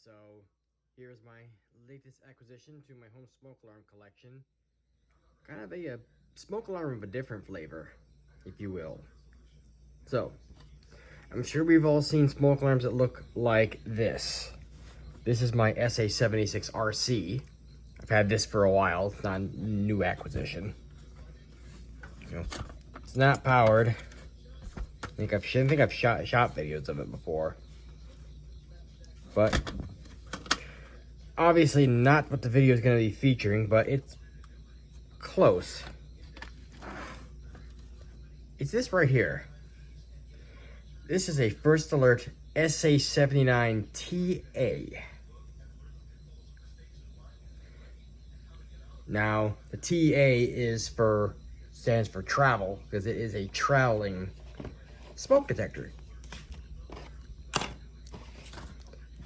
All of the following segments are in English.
so here's my latest acquisition to my home smoke alarm collection. Kind of a smoke alarm of a different flavor, if you will. So, I'm sure we've all seen smoke alarms that look like this. This is my SA76RC. I've had this for a while. It's not a new acquisition. It's not powered. I think I've shot videos of it before. But obviously not what the video is going to be featuring, but it's close. It's this right here. This is a First Alert SA79TA. Now, the TA stands for travel, because it is a traveling smoke detector.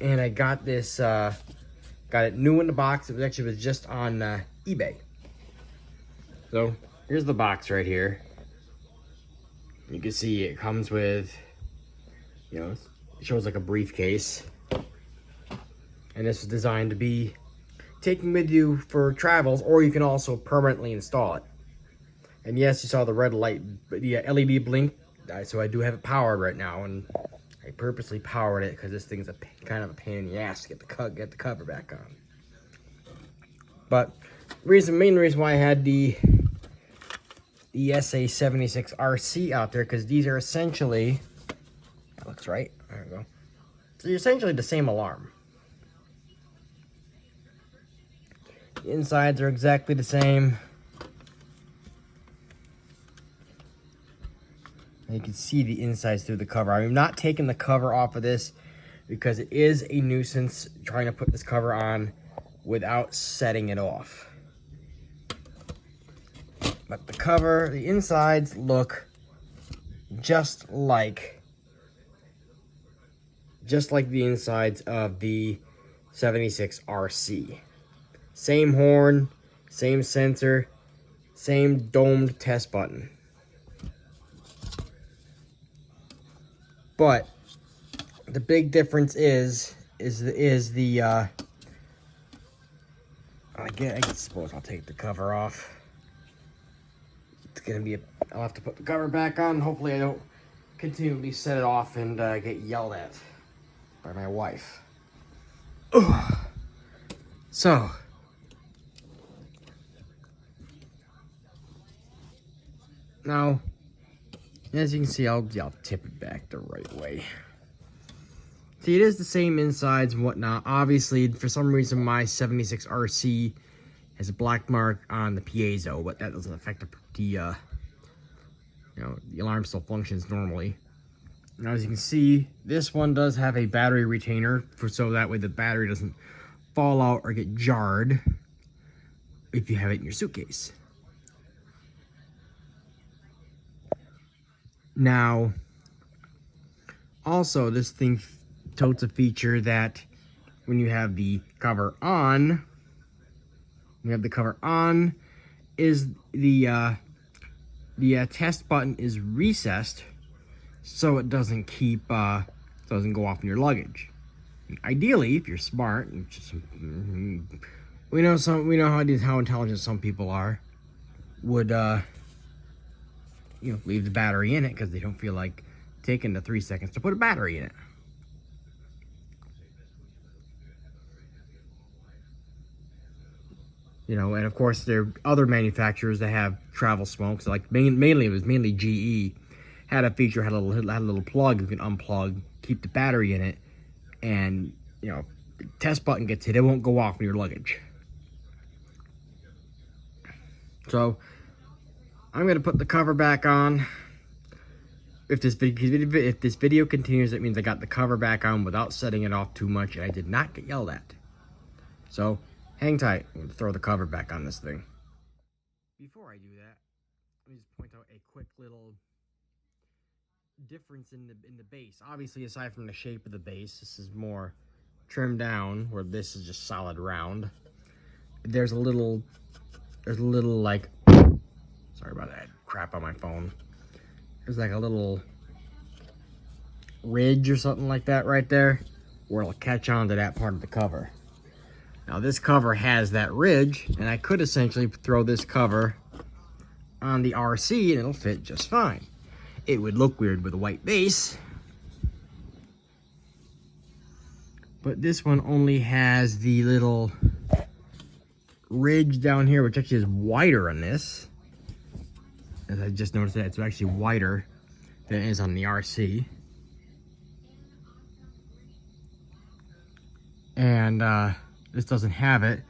And I got this, got it new in the box. It was just on eBay. So here's the box right here. You can see it comes with, it shows like a briefcase. And this is designed to be taken with you for travels, or you can also permanently install it. And yes, you saw the red light, the LED blink. So I do have it powered right now, and I purposely powered it because this thing's kind of a pain in the ass to get the cover back on. But main reason why I had the SA76RC out there, because these are essentially, that looks right, there we go. So they're essentially the same alarm. The insides are exactly the same. And you can see the insides through the cover. I'm not taking the cover off of this because it is a nuisance trying to put this cover on without setting it off. But the insides look just like the insides of the 76RC. Same horn, same sensor, same domed test button. But the big difference is the I suppose I'll take the cover off. It's gonna be I'll have to put the cover back on. Hopefully I don't continually set it off and get yelled at by my wife. Ugh. So now, as you can see, I'll tip it back the right way. See, it is the same insides and whatnot. Obviously, for some reason, my 76RC has a black mark on the piezo, but that doesn't affect the alarm still functions normally. Now, as you can see, this one does have a battery retainer, so that way the battery doesn't fall out or get jarred if you have it in your suitcase. Now, also, this thing totes a feature that when you have the cover on, is the test button is recessed so it doesn't doesn't go off in your luggage. Ideally, if you're smart, we know how intelligent some people are, would leave the battery in it because they don't feel like taking the 3 seconds to put a battery in it. And of course there are other manufacturers that have travel smokes, like mainly GE had a feature, had a little plug you can unplug, keep the battery in it, and the test button gets hit, it won't go off in your luggage. So I'm going to put the cover back on. If this video continues, it means I got the cover back on without setting it off too much, and I did not get yelled at. So, hang tight. I'm going to throw the cover back on this thing. Before I do that, let me just point out a quick little difference in the base. Obviously, aside from the shape of the base, this is more trimmed down, where this is just solid round. There's a little like, sorry about that crap on my phone. There's like a little ridge or something like that right there. where it'll catch on to that part of the cover. Now this cover has that ridge, and I could essentially throw this cover on the RC and it'll fit just fine. It would look weird with a white base, but this one only has the little ridge down here, which actually is wider on this. As I just noticed that it's actually wider than it is on the RC. And this doesn't have it.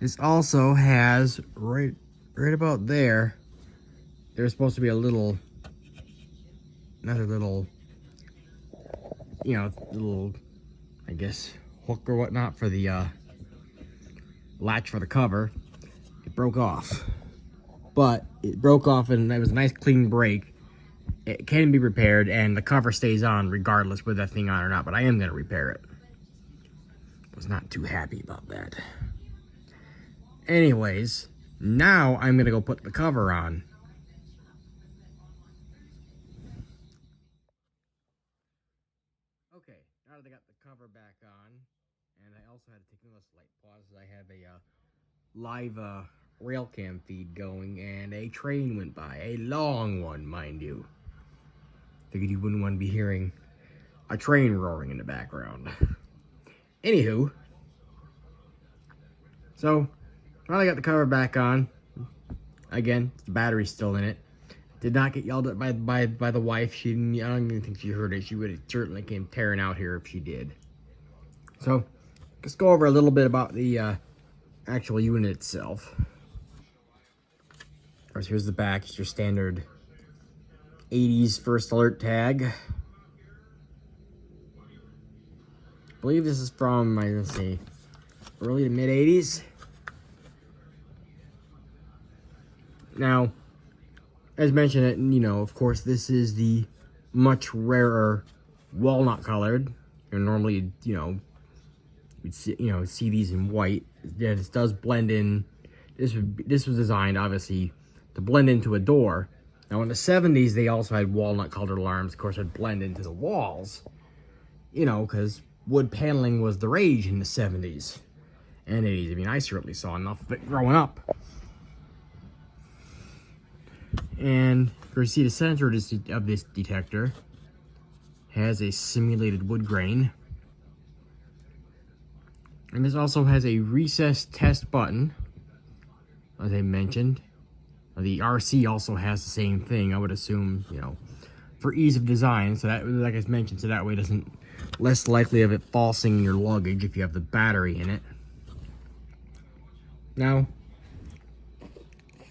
This also has right about there. There's supposed to be another little, you know, little, I guess, hook or whatnot for the latch for the cover. It broke off, but it broke off and it was a nice clean break. It can be repaired and the cover stays on regardless whether that thing on or not, but I am going to repair it. Was not too happy about that. Anyways, now I'm going to go put the cover on. Okay, now that I got the cover back on, and I also had to take another slight pause as I have a live rail cam feed going, and a train went by, a long one, mind you. Figured you wouldn't want to be hearing a train roaring in the background. Anywho, so now I got the cover back on. Again, the battery's still in it. Did not get yelled at by the wife. I don't even think she heard it. She would have certainly came tearing out here if she did. So, let's go over a little bit about the actual unit itself. Of course, here's the back. It's your standard 80s First Alert tag. I believe this is from, let's see, early to mid 80s. Now, as mentioned, you know, of course, this is the much rarer walnut colored. And normally, you know, you'd see these in white. Yeah, this does blend in. This was designed obviously to blend into a door. Now in the 70s, they also had walnut colored alarms. Of course, would blend into the walls. You know, because wood paneling was the rage in the 70s and 80s. I mean, I certainly saw enough of it growing up. And you see the center of this detector has a simulated wood grain. And this also has a recessed test button, as I mentioned. The RC also has the same thing, I would assume, you know, for ease of design. So that, like I mentioned, so that way it doesn't, less likely of it falsing your luggage if you have the battery in it. Now,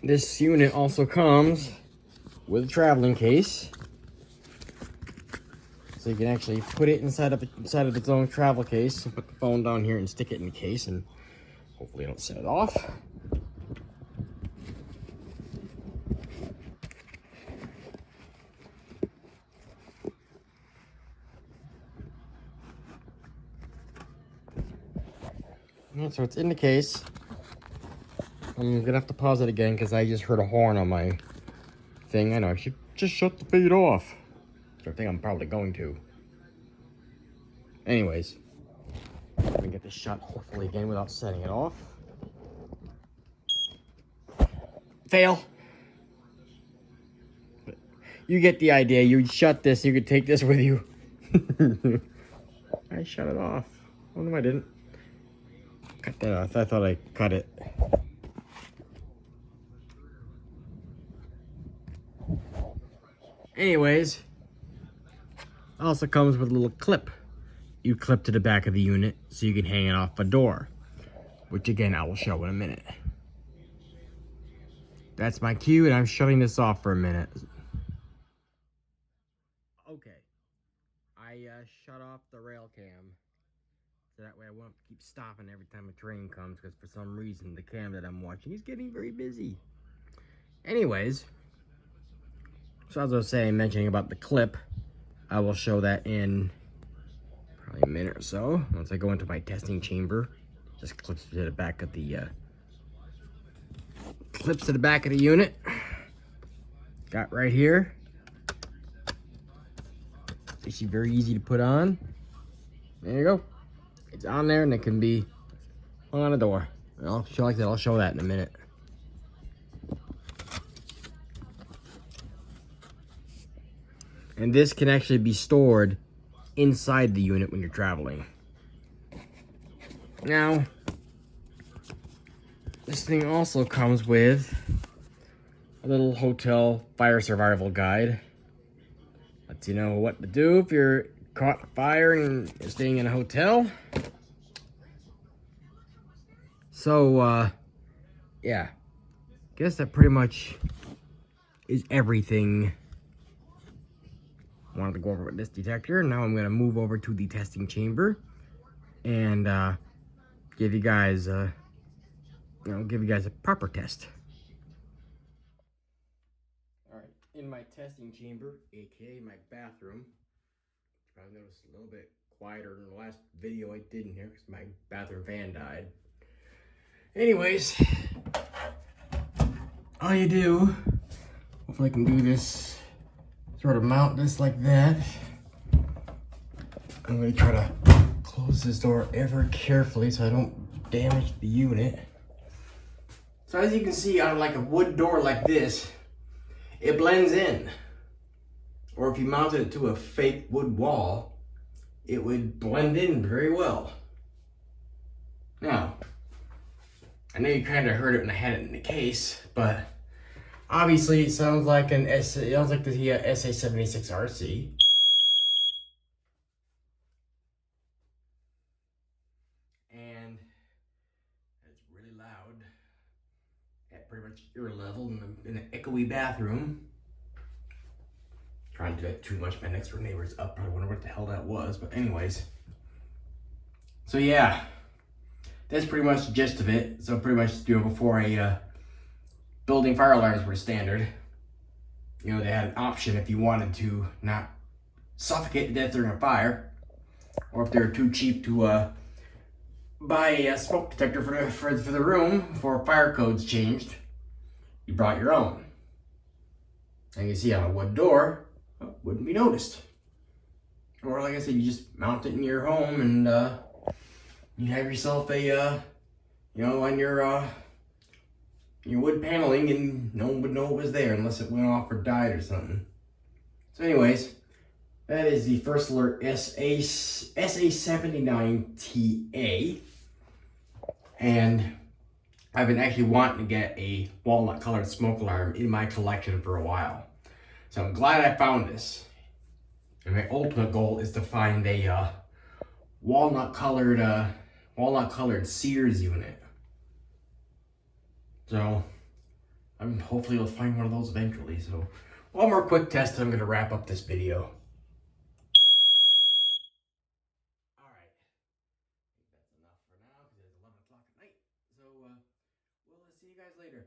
this unit also comes with a traveling case, so you can actually put it inside of its own travel case and put the phone down here and stick it in the case, and hopefully I don't set it off. And so it's in the case. I'm gonna have to pause it again because I just heard a horn on my thing. I know I should just shut the feed off. I think I'm probably going to. Anyways, let me get this shut hopefully again without setting it off. Fail. You get the idea. You shut this, you could take this with you. I shut it off. Oh no, I didn't. Cut that off. I thought I cut it. Anyways, also comes with a little clip. You clip to the back of the unit so you can hang it off a door, which again I will show in a minute. That's my cue, and I'm shutting this off for a minute. Okay, I shut off the rail cam so that way I won't have to keep stopping every time a train comes, because for some reason the cam that I'm watching is getting very busy. Anyways, so as I was saying, mentioning about the clip, I will show that in probably a minute or so. Once I go into my testing chamber, just clips to the back of the unit. Got right here. It's very easy to put on. There you go. It's on there and it can be hung on the door. I'll show like that. I'll show that in a minute. And this can actually be stored inside the unit when you're traveling. Now, this thing also comes with a little hotel fire survival guide. Lets you know what to do if you're caught fire and you're staying in a hotel. So, yeah. Guess that pretty much is everything I wanted to go over with this detector. Now I'm going to move over to the testing chamber and give you guys a proper test. All right, in my testing chamber, aka my bathroom. You probably noticed a little bit quieter than the last video I did in here because my bathroom fan died. Anyways, all you do, hopefully I can do this, sort of mount this like that. I'm going to try to close this door ever carefully so I don't damage the unit. So as you can see, on like a wood door like this, it blends in. Or if you mounted it to a fake wood wall, it would blend in very well. Now, I know you kind of heard it when I had it in the case, but obviously it sounds like the SA76RC. And it's really loud at pretty much ear level in an echoey bathroom. Trying to do that too much. My next door neighbor's up. Probably wonder what the hell that was. But anyways. So yeah. That's pretty much the gist of it. So pretty much, before a building fire alarms were standard, they had an option if you wanted to not suffocate to death during a fire, or if they were too cheap to buy a smoke detector for the room before fire codes changed, you brought your own. And you see on a wood door, wouldn't be noticed. Or like I said, you just mount it in your home and you have yourself a, on your wood paneling, and no one would know it was there unless it went off or died or something. So anyways, that is the First Alert SA79TA. And I've been actually wanting to get a walnut colored smoke alarm in my collection for a while. So I'm glad I found this. And my ultimate goal is to find a walnut colored Sears unit. So I'm hopefully will find one of those eventually. So one more quick test and I'm gonna wrap up this video. Alright. I think that's enough for now because it's 11 o'clock at night. So we'll see you guys later.